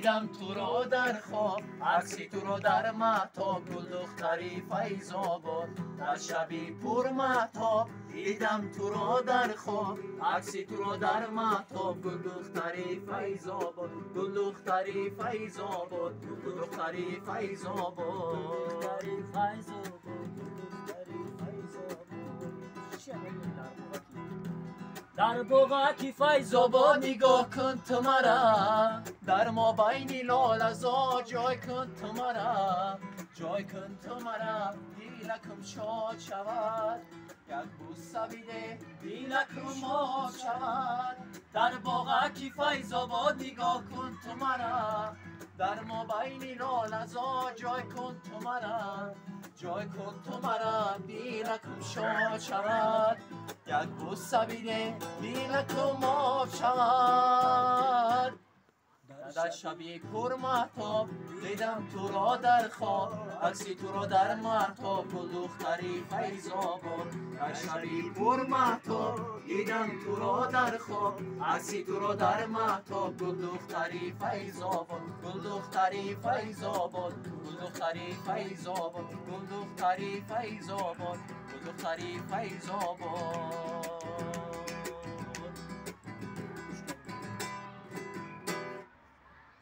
دیدم تو رو در خواب، عکسی تو رو در مهتاب، گل دختری فیض آباد در شبی پر مهتاب. دیدم تو رو در خواب، عکسی تو رو در مهتاب، گل دختری فیض آباد، گل دختری فیض آباد، گل دختری فیض آباد. در بغاکی فیض آباد نگاه کن تو مرا، در ما بین لالزار جای کن تو مرا، جای کن تو مرا، دیلکم شاد شود، یک بوسه بده دیلکم آب شود. در بغاکی فیض آباد نگاه کن تو مرا، در ما بین لالزار جای کن تو مرا، جای کن تو مرا، دیلکم شاد شود، یک بوسه بده دیلکم آب شود. در شبی پر مهتاب دیدم تو را در خواب، عکسی تو را در مهتاب، گل دختری فیض آباد در شبی پر مهتاب. دیدم تو را در خواب، عکسی تو را در مهتاب، گل دختری فیض آباد، گل دختری فیض آباد، گل دختری فیض آباد، گل دختری فیض آباد، گل دختری فیض آباد.